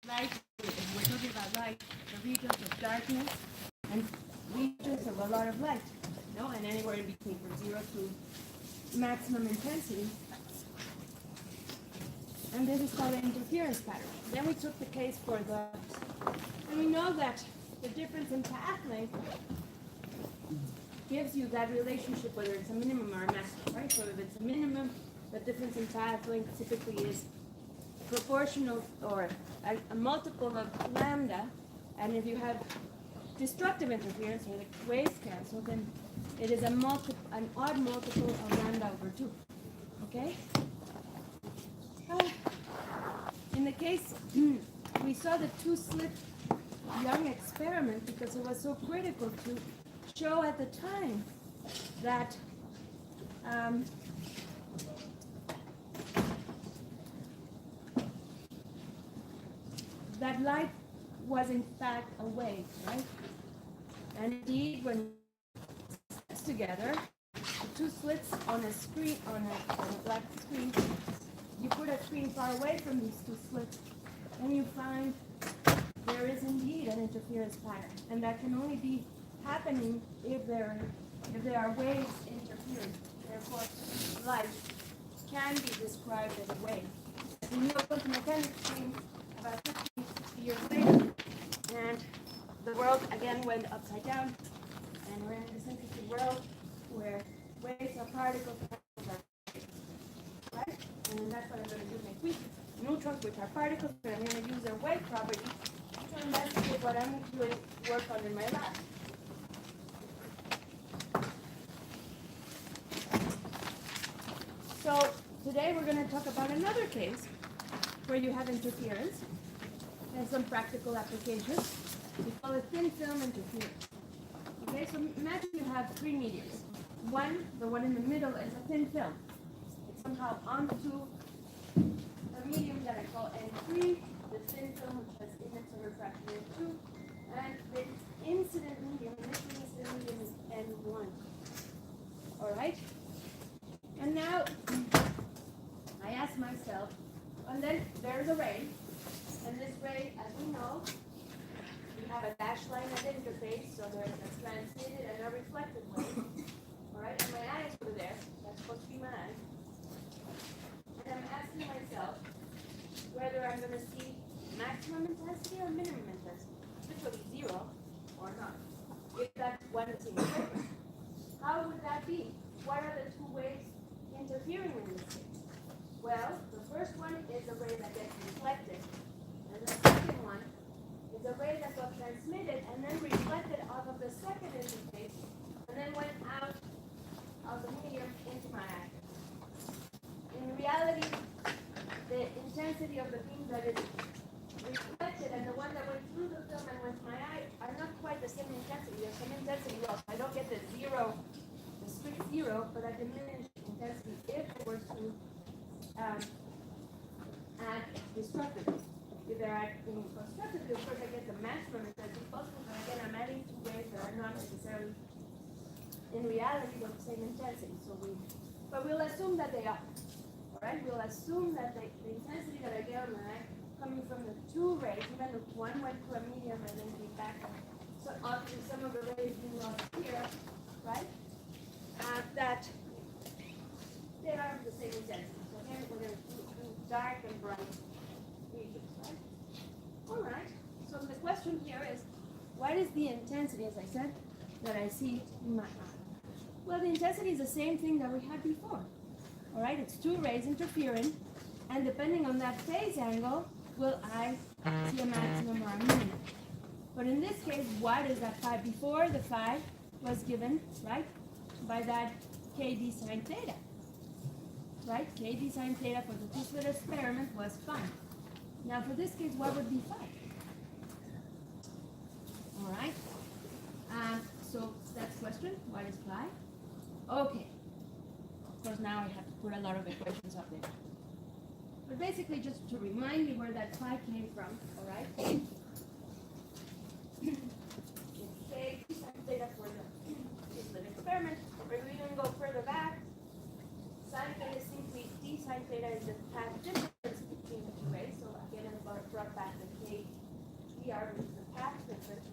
light, if we're talking about light, the regions of darkness and regions of a lot of light, and anywhere in between from 0 to maximum intensity. And this is called the interference pattern. Then we took the case for the, and we know that the difference in path length gives you that relationship whether it's a minimum or a maximum, right? So if it's a minimum, the difference in path length typically is proportional or a multiple of lambda, and if you have destructive interference or the waves cancel, then it is an odd multiple of lambda over 2. Okay? In the case, we saw the two-slit Young experiment because it was so critical to show at the time that that light was in fact a wave, right? And indeed, when it's together, the two slits on a screen, on a black screen, you put a screen far away from these two slits, and you find there is indeed an interference pattern, and that can only be happening if there are waves interfering. Therefore, light can be described as a wave. The Neo quantum mechanics came about 50, 60 years later, and the world again went upside down, and we're in this interesting world where waves are particles, particles are waves, right? And that's what I'm going to do next week. Neutrons, which are particles, and I'm going to use their wave properties to investigate what I'm doing work on in my lab. So today we're going to talk about another case where you have interference and some practical applications. We call it thin film interference. Okay, so imagine you have three mediums. The one in the middle, is a thin film. It's somehow onto a medium that I call N3, the thin film which has index of refraction N2, and the incident medium, this incident medium is N1. All right? And now I ask myself, and then there's a ray, and this ray, as we know, we have a dashed line at the interface, so there's a transmitted and a reflected wave. All right, and my eye is over there. That's supposed to be my eye. And I'm asking myself whether I'm going to see maximum intensity or minimum intensity, literally 0 or not, if that's one is in the How would that be? What are the two waves interfering in this case? Well, the first one is a ray that gets reflected, and the second one is a ray that got transmitted and then reflected off of the second interface and then went out of the medium into my eye. In reality, the intensity of the beam that is reflected and the one that went through the film and went to my eye are not quite the same intensity. There's some intensity loss. I don't get the strict zero, but a diminished intensity if it were to add destructively. If they're acting constructively, of course I get the maximum intensity possible, but again I'm adding two waves that are not necessarily in reality the same intensity. But we'll assume that they are. Alright, we'll assume that the intensity that I get on my eye coming from the two rays, even if one went to a medium and then came back. So obviously some of the rays being lost here, right? That they are the same intensity. So here we're going to do dark and bright regions, right? Alright, so the question here is, what is the intensity, as I said, that I see in my eye? Well, the intensity is the same thing that we had before. All right, it's two rays interfering, and depending on that phase angle, will I see a maximum or a minimum? But in this case, what is that phi? Before, the phi was given, right, by that kd sine theta. Right, kd sine theta for the two-slit experiment was phi. Now, for this case, what would be phi? All right, so that's the question. What is phi? Okay. Of course, now I have to put a lot of equations up there. But basically, just to remind me where that phi came from, all right? It's k sine theta for the experiment. But we can go further back. Sine theta is simply d sine theta is the path difference between the two rays. So again, I brought back the k PR, which is the path difference,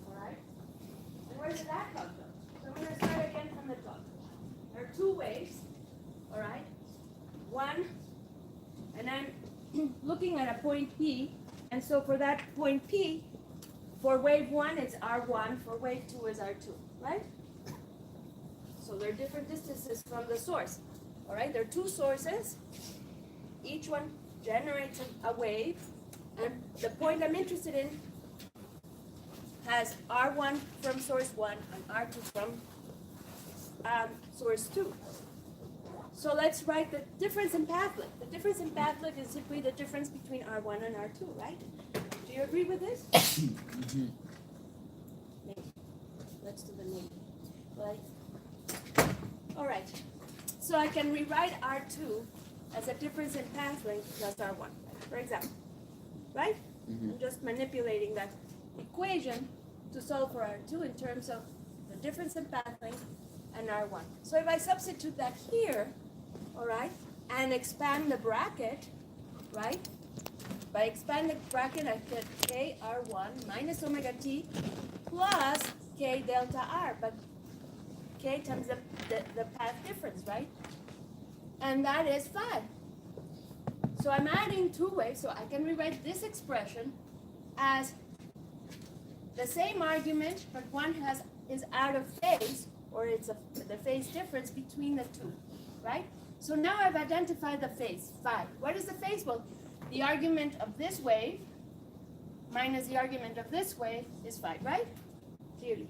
all right? And where did that come from? So I'm going to start again from the top. There are two waves, all right? One, and I'm looking at a point P, and so for that point P, for wave 1 it's R1, for wave 2 is R2, right? So they're different distances from the source, all right? There are two sources. Each one generates a wave, and the point I'm interested in has R1 from source 1 and R2 from source 2. So let's write the difference in path length. The difference in path length is simply the difference between R1 and R2, right? Do you agree with this? Maybe. Let's do the maybe. Right? All right. So I can rewrite R2 as a difference in path length plus R1, for example. Right? I'm just manipulating that equation to solve for R2 in terms of the difference in path length and R1. So if I substitute that here, all right, and expand the bracket, right? By expanding the bracket, I get K R1 minus omega t plus K delta R, but K times the path difference, right? And that is 5. So I'm adding two waves, so I can rewrite this expression as the same argument, but one is out of phase, or it's the phase difference between the two, right? So now I've identified the phase, 5. What is the phase? Well, the argument of this wave minus the argument of this wave is 5, right? Clearly.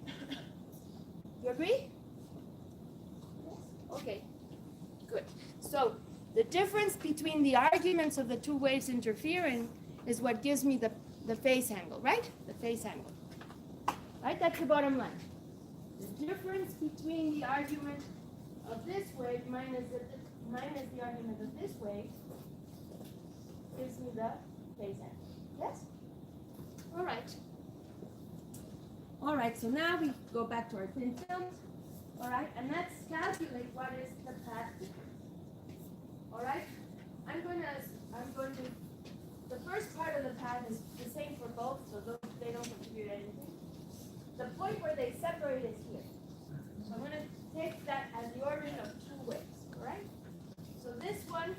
You agree? Yes. Okay, good. So the difference between the arguments of the two waves interfering is what gives me the phase angle, right? The phase angle. Right? That's the bottom line. The difference between the argument of this wave minus the argument of this wave gives me the phase angle. Yes? All right. All right, so now we go back to our thin films. All right, and let's calculate what is the path difference. All right? I'm going to, the first part of the path is the same for both, so they don't contribute anything. The point where they separate is here. So I'm going to take that as the origin of two waves, all right? So this one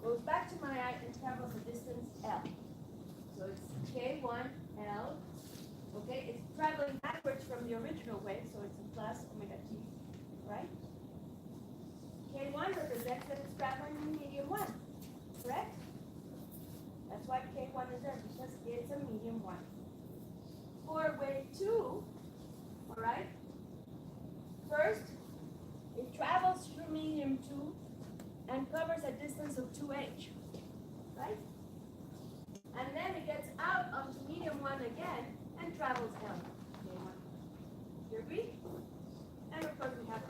goes back to my eye and travels a distance L. So it's K1 L. Okay, it's traveling backwards from the original wave, so it's a plus omega t, right? K1 represents that it's traveling in medium 1, correct? That's why K1 is there, because it's a medium 1. For wave 2, all right, first, it travels through medium 2 and covers a distance of 2h, right? And then it gets out onto medium 1 again and travels L. K1. You agree? And of course we have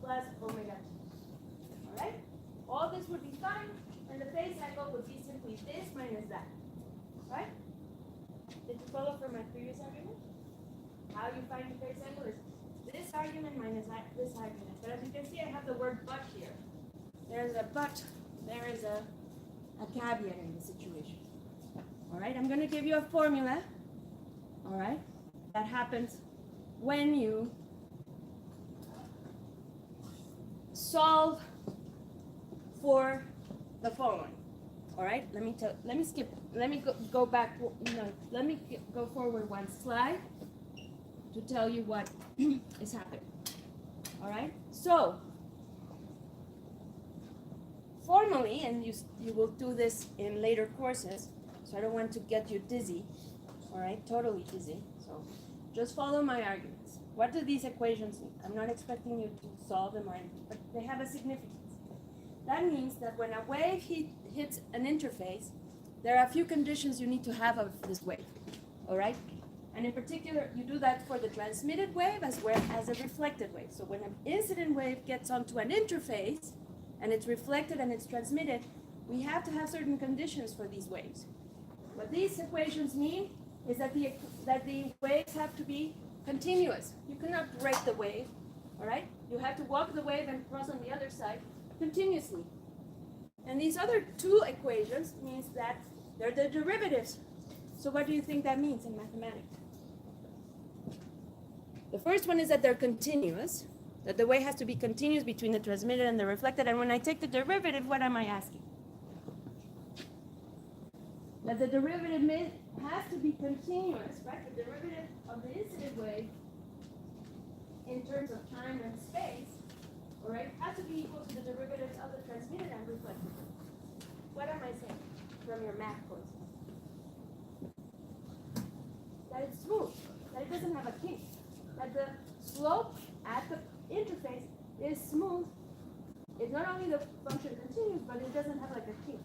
plus omega t. All right? All this would be fine, and the phase angle would be simply this minus that. Right? Did you follow from my previous argument? How you find the phase angle is this argument minus this argument. But as you can see, I have the word but here. There's a but, there is a caveat in the situation. All right, I'm going to give you a formula, all right, that happens when you solve for the following. All right, let me go back, let me go forward one slide to tell you what is happening. All right, so formally, and you will do this in later courses, so I don't want to get you dizzy, all right, totally dizzy, so just follow my arguments. What do these equations mean? I'm not expecting you to solve them or anything, but they have a significance. That means that when a wave hits an interface, there are a few conditions you need to have of this wave, all right? And in particular, you do that for the transmitted wave as well as a reflected wave. So when an incident wave gets onto an interface, and it's reflected and it's transmitted, we have to have certain conditions for these waves. What these equations mean is that the waves have to be continuous. You cannot break the wave, all right? You have to walk the wave and cross on the other side continuously. And these other two equations means that they're the derivatives So what do you think that means in mathematics? The first one is that they're continuous, that the wave has to be continuous between the transmitted and the reflected. And when I take the derivative, what am I asking? That the derivative has to be continuous, right? The derivative of the incident wave in terms of time and space, all right, has to be equal to the derivatives of the transmitted and reflected. What am I saying from your math course? That it's smooth, that it doesn't have a kink, that the slope at the interface is smooth. It's not only the function continues, but it doesn't have like a kink,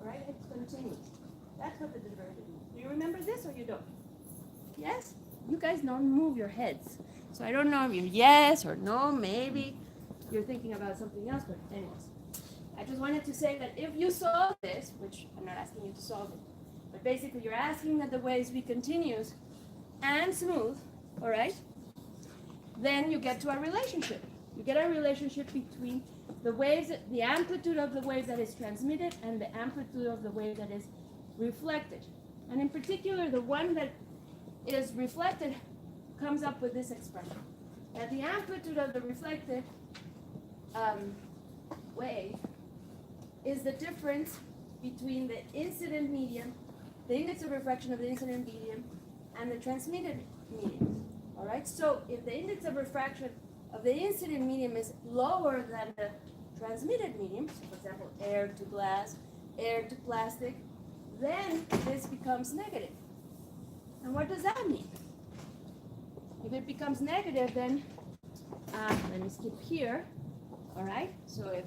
all right? It's continuous. That's what the derivative means. Do you remember this or you don't? Yes? You guys don't move your heads. So I don't know if you're yes or no, maybe you're thinking about something else, but anyways. I just wanted to say that if you solve this, which I'm not asking you to solve it, but basically you're asking that the waves be continuous and smooth, all right? Then you get to a relationship. You get a relationship between the waves, the amplitude of the wave that is transmitted and the amplitude of the wave that is reflected. And in particular, the one that is reflected comes up with this expression. That the amplitude of the reflected wave is the difference between the incident medium, the index of refraction of the incident medium, and the transmitted medium. All right, so if the index of refraction of the incident medium is lower than the transmitted medium, so for example, air to glass, air to plastic, then this becomes negative. And what does that mean? If it becomes negative, then let me skip here. All right. So if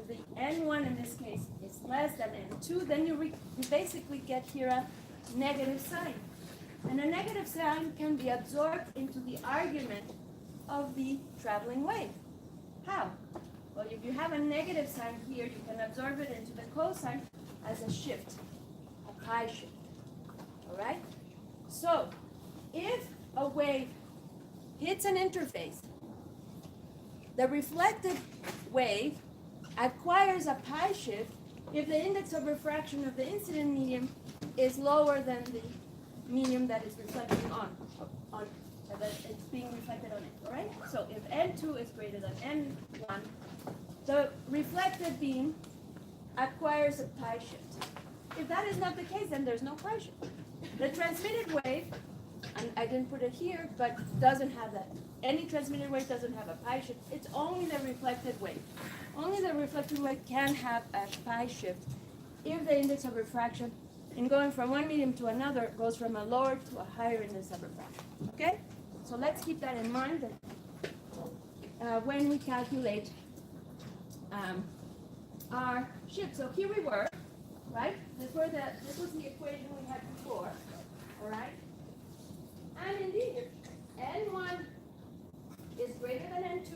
the n1 in this case is less than n2, then you basically get here a negative sign, and a negative sign can be absorbed into the argument of the traveling wave. How? Well, if you have a negative sign here, you can absorb it into the cosine as a shift, a pi shift. All right? So, if a wave hits an interface, the reflected wave acquires a pi shift if the index of refraction of the incident medium is lower than the medium that is reflecting on that it's being reflected on it. All right? So, if n2 is greater than n1, the reflected beam acquires a pi shift. If that is not the case, then there's no pi shift. The transmitted wave, and I didn't put it here, but doesn't have that. Any transmitted wave doesn't have a pi shift. It's only the reflected wave. Only the reflected wave can have a pi shift if the index of refraction in going from one medium to another goes from a lower to a higher index of refraction. Okay? So let's keep that in mind that, when we calculate our shift. So here we were, right? This was the equation we had before, all right? And indeed, if n1 is greater than n2,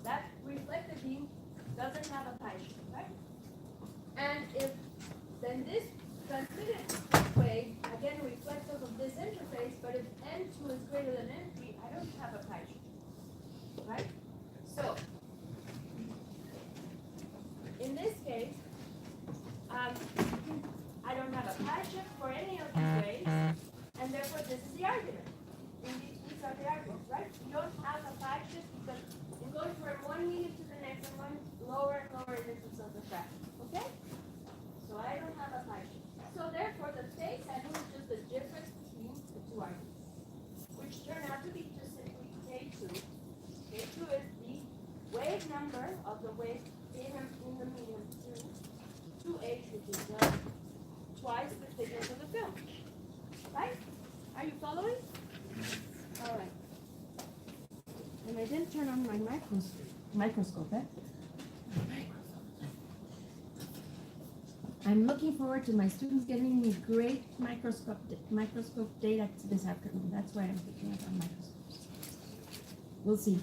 that reflected beam doesn't have a pi shift, right? And if then this transmitted wave again reflects off of this interface, but if n2 is greater than n3, I don't have a pi shift, right? So in this case, I don't have a pi shift for any of these waves, and therefore this is the argument. These are the arguments, right? You don't have a pi shift because it goes from one medium to the next and one lower and lower index of refraction. Okay? So I don't have a pi shift. So therefore the phase angle is just the difference between the two arguments, which turn out to be just simply K2. K2 is the wave number of the wave in the medium 2H, which is twice the thickness of the film. Right? Are you following? All right. And I didn't turn on my microscope, eh? I'm looking forward to my students getting me great microscope data this afternoon. That's why I'm picking up on microscopes. We'll see.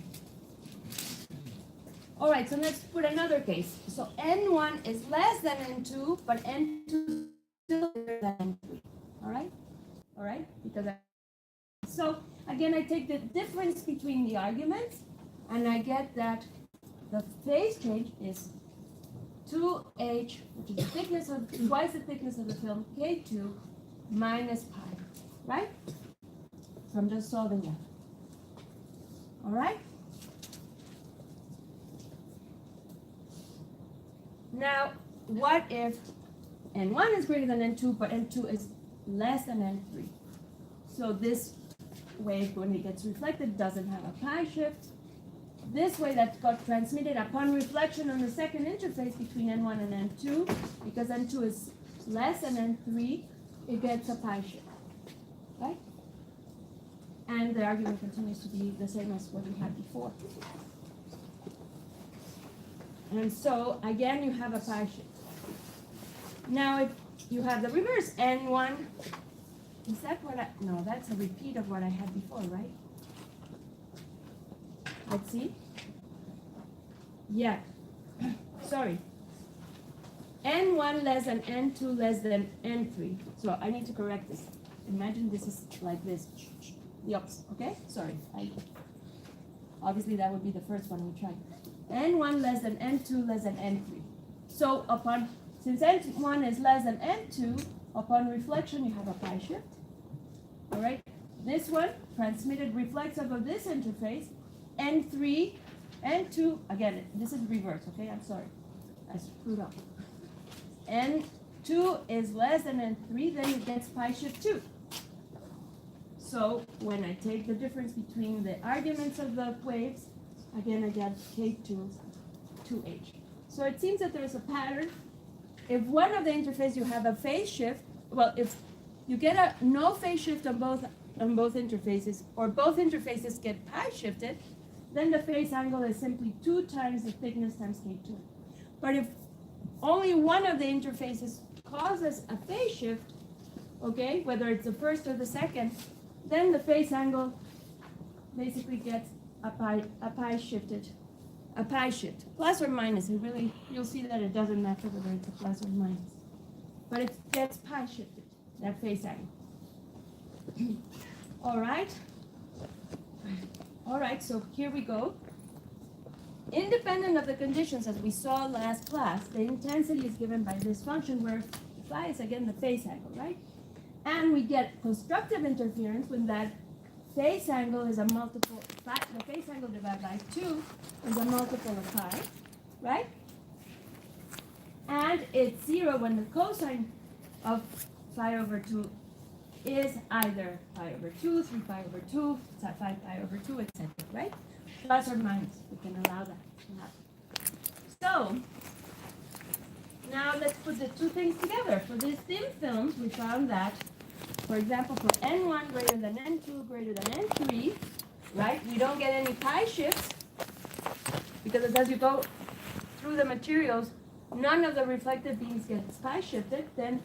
All right, so let's put another case. So N1 is less than N2, but N2 is still greater than N3. All right, because so again, I take the difference between the arguments, and I get that the phase change is 2H, which is the thickness of twice the thickness of the film, K2, minus pi, right? So I'm just solving that. All right? Now, what if n1 is greater than n2, but n2 is less than n3? So this wave, when it gets reflected, doesn't have a pi shift. This way that got transmitted upon reflection on the second interface between n1 and n2, because n2 is less than n3, it gets a pi shift, right? And the argument continues to be the same as what we had before. And so, again, you have a pi shift. Now, if you have the reverse, n1, is that what I, no, that's a repeat of what I had before, right? Let's see. Yeah, sorry. N1 less than N2 less than N3. So I need to correct this. Imagine this is like this. The opposite, okay? Sorry. Obviously that would be the first one we tried. N1 less than N2 less than N3. So since N1 is less than N2, upon reflection you have a pi shift. All right? This one, transmitted reflexive of this interface, N3, N2, again, this is reverse, okay? I'm sorry. I screwed up. N2 is less than N3, then it gets pi shift 2. So when I take the difference between the arguments of the waves, again, I get K2, 2H. So it seems that there's a pattern. If one of the interfaces you have a phase shift, well, if you get a no phase shift on both interfaces, or both interfaces get pi shifted, then the phase angle is simply 2 times the thickness times K2. But if only one of the interfaces causes a phase shift, okay, whether it's the first or the second, then the phase angle basically gets a pi shift, plus or minus. It really, you'll see that it doesn't matter whether it's a plus or minus, but it gets pi shifted, that phase angle. All right. All right, so here we go. Independent of the conditions, as we saw last class, the intensity is given by this function where phi is again the phase angle, right? And we get constructive interference when that phase angle is a multiple, the phase angle divided by 2 is a multiple of pi, right? And it's 0 when the cosine of phi over 2 is either pi over 2, 3 pi over 2, 5 pi over 2, etc., right? Plus or minus, we can allow that to happen. So, now let's put the two things together. For these thin films, we found that, for example, for N1 greater than N2 greater than N3, right, we don't get any pi shifts, because as you go through the materials, none of the reflected beams gets pi shifted, then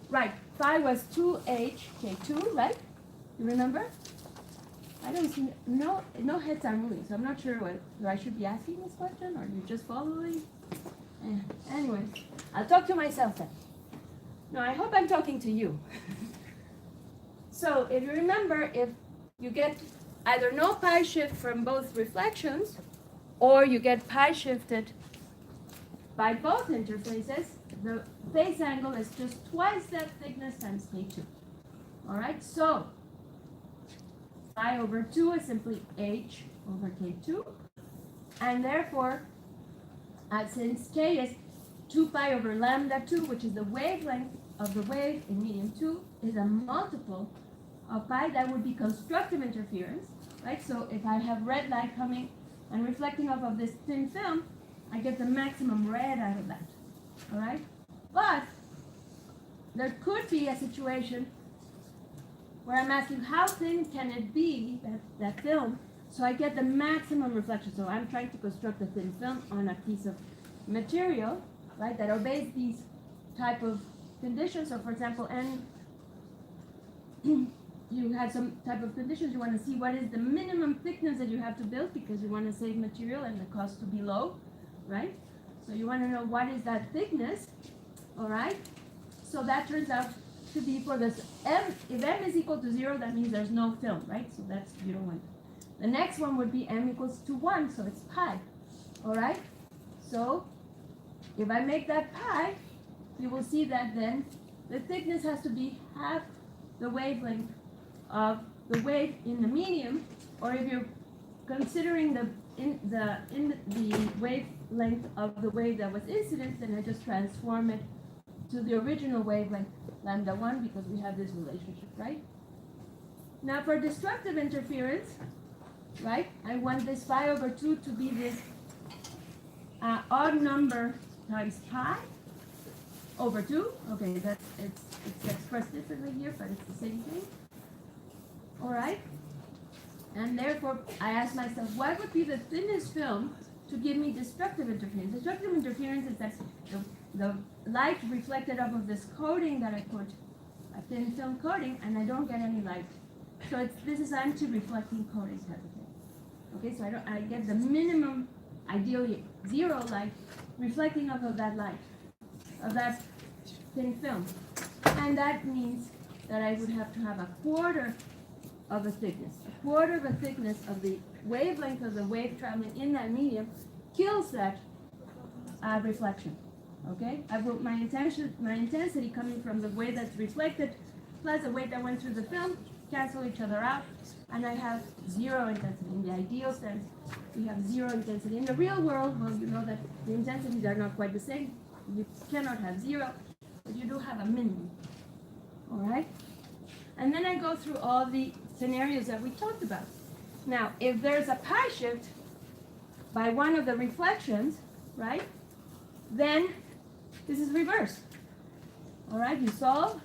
right, phi was 2h K2, right? You remember? I don't see, no heads are moving, so I'm not sure whether I should be asking this question or you're just following. Anyway, I'll talk to myself then. No, I hope I'm talking to you. So if you remember, if you get either no pi shift from both reflections, or you get pi shifted by both interfaces, the phase angle is just twice that thickness times K2. All right, so phi over 2 is simply h over K2, and therefore, since K is 2 pi over lambda 2, which is the wavelength of the wave in medium 2, is a multiple of pi, that would be constructive interference, right? So if I have red light coming and reflecting off of this thin film, I get the maximum red out of that, all right? But there could be a situation where I'm asking how thin can it be, that film, so I get the maximum reflection. So I'm trying to construct a thin film on a piece of material, right, that obeys these type of conditions. So for example, you have some type of conditions, you want to see what is the minimum thickness that you have to build because you want to save material and the cost to be low, right? So you want to know what is that thickness, all right? So that turns out to be for this m. If m is equal to 0, that means there's no film, right? So that's, you don't want that. The next one would be m equals to 1, so it's pi, all right? So if I make that pi, you will see that then the thickness has to be half the wavelength of the wave in the medium, or if you're considering the wavelength of the wave that was incident, then I just transform it to the original wavelength, lambda 1, because we have this relationship, right? Now for destructive interference, right, I want this phi over 2 to be this odd number times pi over 2. Okay, it's expressed differently here, but it's the same thing. All right? And therefore, I asked myself, what would be the thinnest film to give me destructive interference? Destructive interference is that the light reflected off of this coating that I put, a thin film coating, and I don't get any light. So this is anti-reflecting coating type of thing. Okay, so I get the minimum, ideally 0 light, reflecting off of that light, of that thin film. And that means that I would have to have a quarter of a thickness. A quarter of a thickness of the wavelength of the wave traveling in that medium kills that reflection. Okay? I wrote my intensity coming from the wave that's reflected plus the wave that went through the film, cancel each other out, and I have 0 intensity. In the ideal sense, we have 0 intensity. In the real world, well, you know that the intensities are not quite the same. You cannot have 0, but you do have a minimum. All right? And then I go through all the scenarios that we talked about. Now, if there's a pi shift by one of the reflections, right, then this is reversed. All right, you solve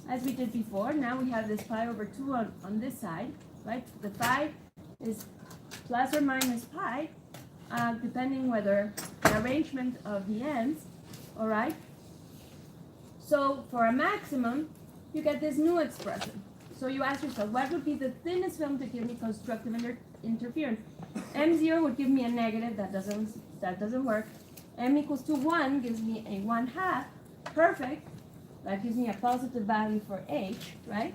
as we did before. Now we have this pi over 2 on this side, right? The phi is plus or minus pi, depending whether the arrangement of the ends, all right? So for a maximum, you get this new expression. So you ask yourself, what would be the thinnest film to give me constructive interference? M0 would give me a negative, that doesn't work. M equals to 1 gives me a 1/2, perfect. That gives me a positive value for H, right?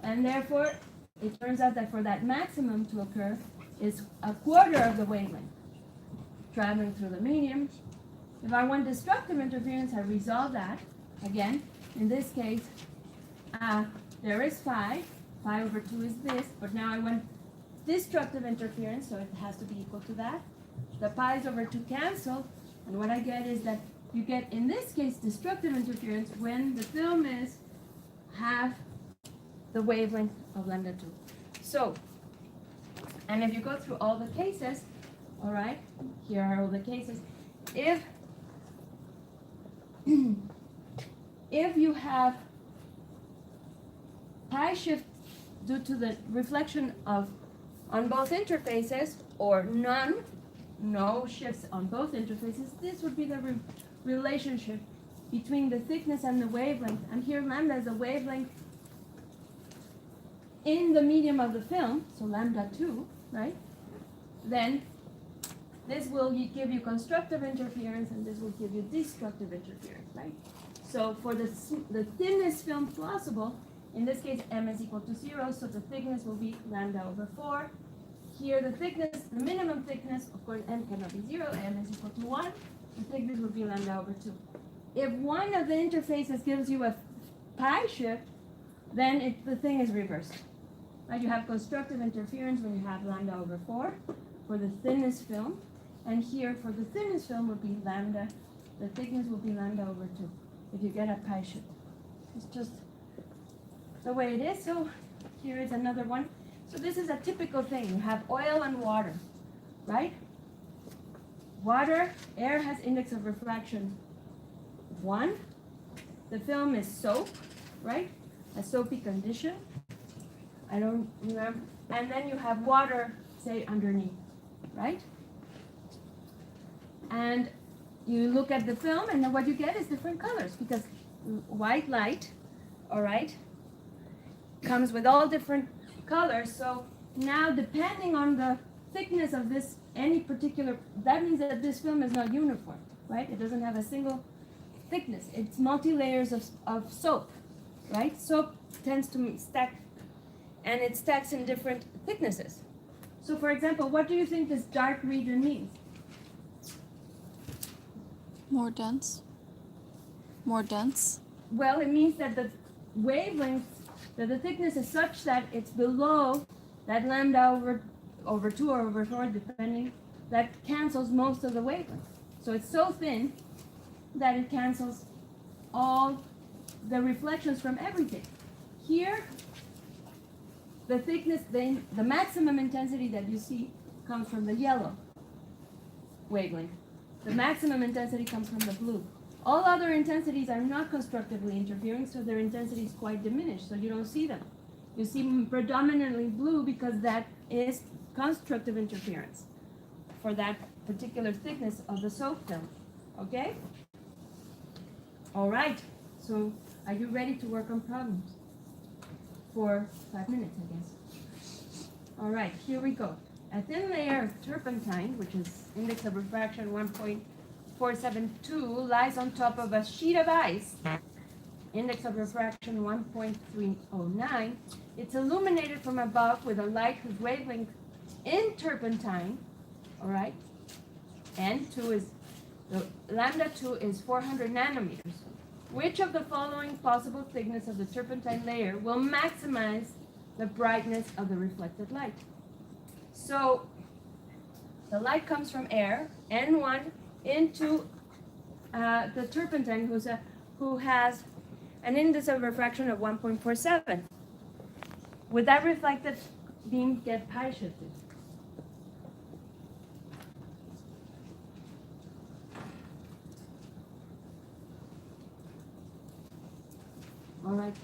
And therefore, it turns out that for that maximum to occur is a quarter of the wavelength traveling through the medium. If I want destructive interference, I resolve that. Again, in this case, there is phi over 2 is this, but now I want destructive interference, so it has to be equal to that. The pi's over 2 cancel, and what I get is that you get, in this case, destructive interference when the film is half the wavelength of lambda 2. So, and if you go through all the cases, all right, here are all the cases. If you have pi shift due to the reflection on both interfaces, or no shifts on both interfaces, this would be the relationship between the thickness and the wavelength. And here lambda is the wavelength in the medium of the film, so lambda 2, right? Then this will give you constructive interference, and this will give you destructive interference, right? So for the thinnest film possible, in this case, m is equal to 0, so the thickness will be lambda over 4. Here, the thickness, the minimum thickness, of course, m cannot be 0, m is equal to 1. The thickness would be lambda over 2. If one of the interfaces gives you a pi shift, then the thing is reversed. Right? You have constructive interference when you have lambda over 4 for the thinnest film. And here, for the thinnest film, would be lambda, the thickness will be lambda over 2 if you get a pi shift. It's just the way it is. So here is another one. So this is a typical thing. You have oil and water, right? Water, air has index of refraction 1. The film is soap, right? A soapy condition. I don't remember. And then you have water, say, underneath, right? And you look at the film, and then what you get is different colors, because white light, all right, comes with all different colors. So now, depending on the thickness of this, any particular, that means that this film is not uniform, right? It doesn't have a single thickness. It's multi-layers of soap, right? Soap tends to stack, and it stacks in different thicknesses. So for example, what do you think this dark region means? More dense. More dense. Well, it means that the wavelength, that the thickness is such that it's below that lambda over 2 or over 4, depending, that cancels most of the wavelength. So it's so thin that it cancels all the reflections from everything. Here, the thickness, the maximum intensity that you see comes from the yellow wavelength. The maximum intensity comes from the blue. All other intensities are not constructively interfering, so their intensity is quite diminished, so you don't see them. You see predominantly blue because that is constructive interference for that particular thickness of the soap film. Okay? All right. So are you ready to work on problems? For 5 minutes, I guess. All right, here we go. A thin layer of turpentine, which is index of refraction 1.472, lies on top of a sheet of ice, index of refraction 1.309. It's illuminated from above with a light whose wavelength in turpentine, all right, lambda 2 is 400 nanometers. Which of the following possible thickness of the turpentine layer will maximize the brightness of the reflected light? So the light comes from air, N1, into the turpentine, who has an index of refraction of 1.47. Would that reflected beam get pi shifted? All right.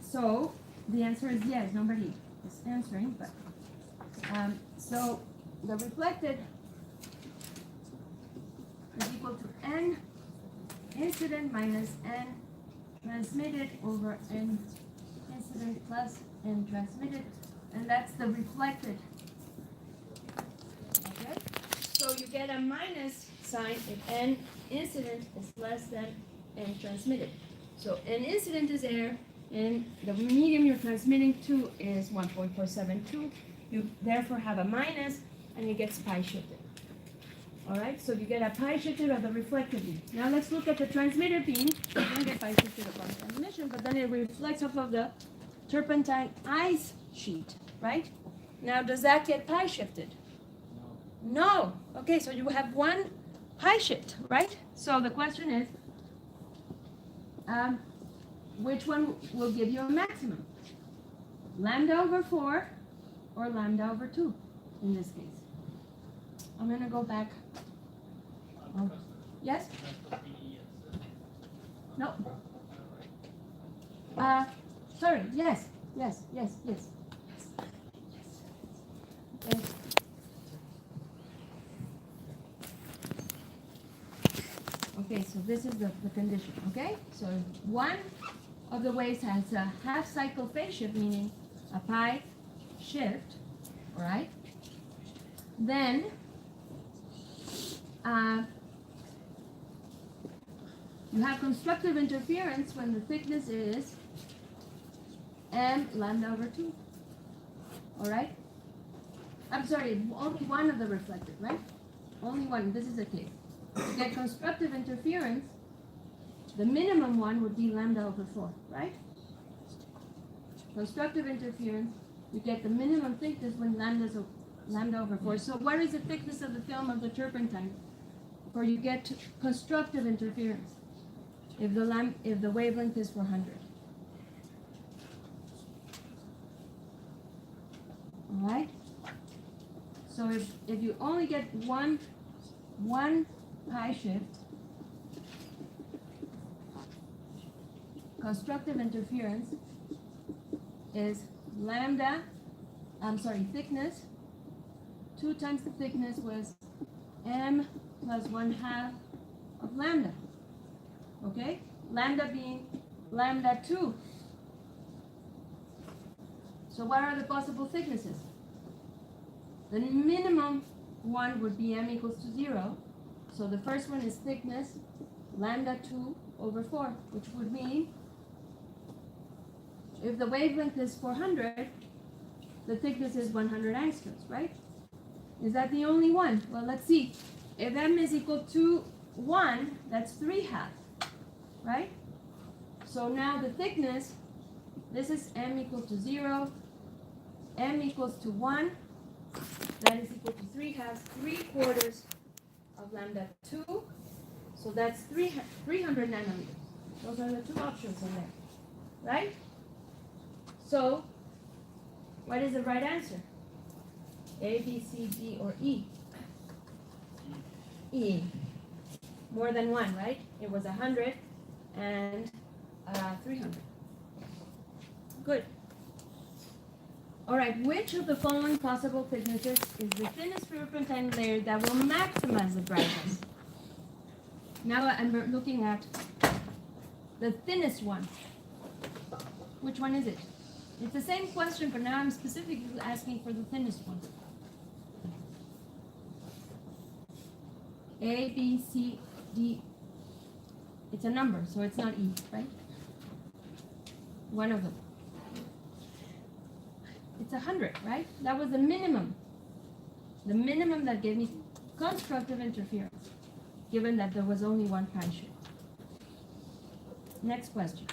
So the answer is yes. Nobody is answering, but so the reflected is equal to n incident minus n transmitted over n incident plus n transmitted, and that's the reflected. Okay, so you get a minus sign if n incident is less than n transmitted. So n incident is air, and the medium you're transmitting to is 1.472. You therefore have a minus, and it gets pi shifted. All right, so you get a pi shifted of the reflected beam. Now let's look at the transmitted beam. You don't get pi shifted upon transmission, but then it reflects off of the turpentine ice sheet, right? Now, does that get pi shifted? No. Okay, so you have one pi shift, right? So the question is, which one will give you a maximum? Lambda over 4 or lambda over 2 in this case? I'm going to go back. Oh. Yes? No. Sorry, yes. Yes. Okay, so this is the condition, okay? So one of the waves has a half cycle phase shift, meaning a pi shift, all right? Then you have constructive interference when the thickness is m lambda over 2, all right? I'm sorry, only one of the reflected, right? Only one, this is the case. To get constructive interference, the minimum one would be lambda over 4, right? Constructive interference, you get the minimum thickness when lambda over 4. So what is the thickness of the film of the turpentine? Or you get to constructive interference if the wavelength is 400. All right? So if you only get one pi shift, constructive interference is thickness. 2 times the thickness was m plus 1/2 of lambda. Okay? Lambda being lambda 2. So what are the possible thicknesses? The minimum one would be m equals to 0. So the first one is thickness lambda 2 over 4, which would mean if the wavelength is 400, the thickness is 100 angstroms, right? Is that the only one? Well, let's see. If m is equal to 1, that's 3/2, right? So now the thickness, this is m equal to 0, m equals to 1, that is equal to 3/2, 3/4 of lambda 2, so that's 300 nanometers. Those are the two options in there, right? So, what is the right answer? A, B, C, D, or E? E. More than one, right? It was 100 and 300. Good. All right, which of the following possible thicknesses is the thinnest turpentine layer that will maximize the brightness? Now I'm looking at the thinnest one. Which one is it? It's the same question, but now I'm specifically asking for the thinnest one. A, B, C, D. It's a number, so it's not E, right? One of them. It's 100, right? That was the minimum. The minimum that gave me constructive interference, given that there was only one pi shift. Next question.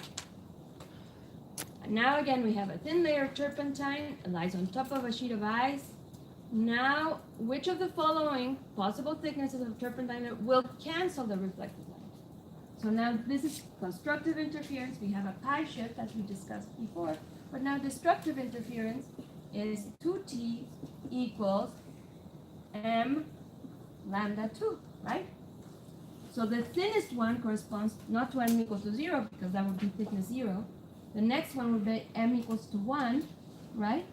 Now again, we have a thin layer of turpentine, it lies on top of a sheet of ice. Now, which of the following possible thicknesses of turpentine will cancel the reflected light? So now this is constructive interference. We have a pi shift, as we discussed before. But now destructive interference is 2t equals m lambda 2, right? So the thinnest one corresponds not to m equals to 0, because that would be thickness 0. The next one would be m equals to 1, right?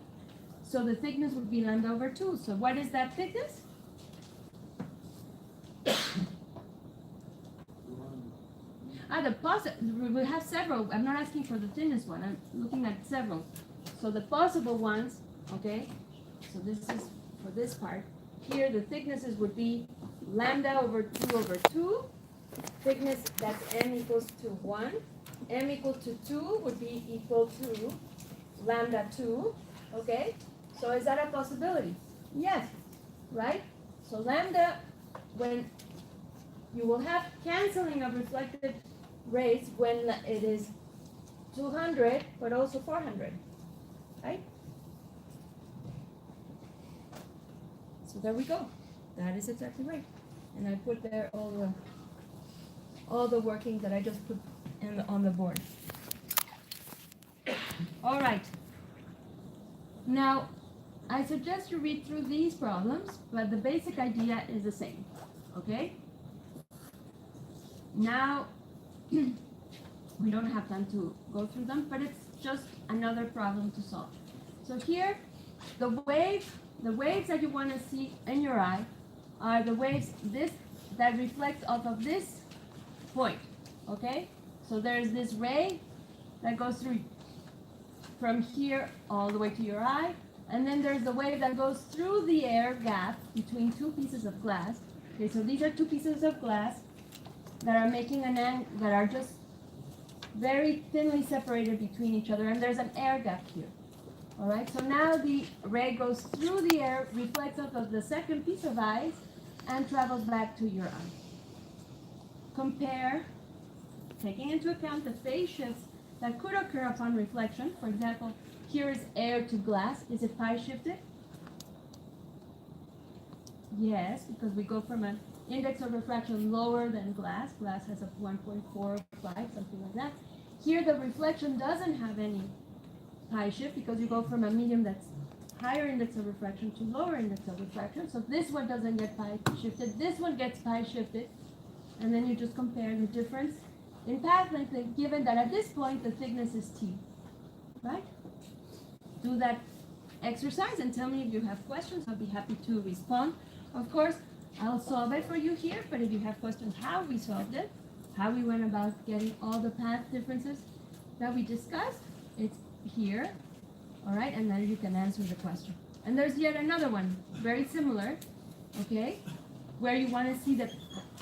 So the thickness would be lambda over 2. So what is that thickness? We have several. I'm not asking for the thinnest one. I'm looking at several. So the possible ones, okay? So this is for this part. Here the thicknesses would be lambda over 2 over 2. Thickness, that's m equals to 1. M equal to 2 would be equal to lambda 2, okay? So is that a possibility? Yes, right? So lambda, when you will have canceling of reflected rays when it is 200, but also 400, right? So there we go. That is exactly right. And I put there all the workings that I just put on the board. All right. Now, I suggest you read through these problems, but the basic idea is the same, okay? Now, we don't have time to go through them, but it's just another problem to solve. So here, the waves that you want to see in your eye are the waves that reflect off of this point, okay? So there's this ray that goes through from here all the way to your eye, and then there's the wave that goes through the air gap between two pieces of glass. Okay, so these are two pieces of glass that are making an angle, that are just very thinly separated between each other, and there's an air gap here. All right, so now the ray goes through the air, reflects off of the second piece of ice, and travels back to your eye. Compare, taking into account the phase shifts that could occur upon reflection. For example, here is air to glass. Is it pi shifted? Yes, because we go from an index of refraction lower than glass. Glass has a 1.45, something like that. Here the reflection doesn't have any pi shift because you go from a medium that's higher index of refraction to lower index of refraction. So this one doesn't get pi shifted. This one gets pi shifted. And then you just compare the difference in path length, given that at this point the thickness is t, right? Do that exercise and tell me if you have questions. I'll be happy to respond. Of course, I'll solve it for you here, but if you have questions how we solved it, how we went about getting all the path differences that we discussed, it's here, all right? And then you can answer the question. And there's yet another one, very similar, okay? Where you want to see that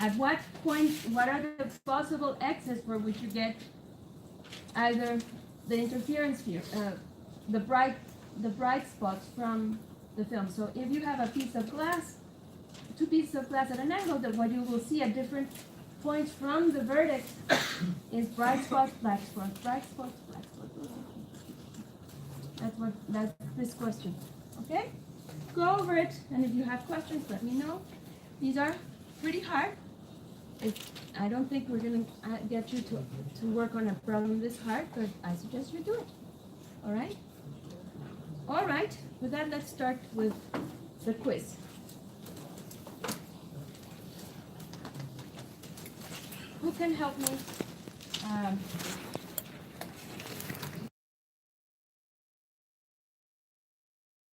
at what point, what are the possible x's for which you get either the interference field, the bright spots from the film. So if you have a piece of glass, two pieces of glass at an angle, then what you will see at different points from the vertex is bright spots, black spots, bright spots, black spots. That's this question. Okay? Go over it, and if you have questions, let me know. These are pretty hard. I don't think we're gonna get you to work on a problem this hard, but I suggest you do it. All right? All right. With that, let's start with the quiz. Who can help me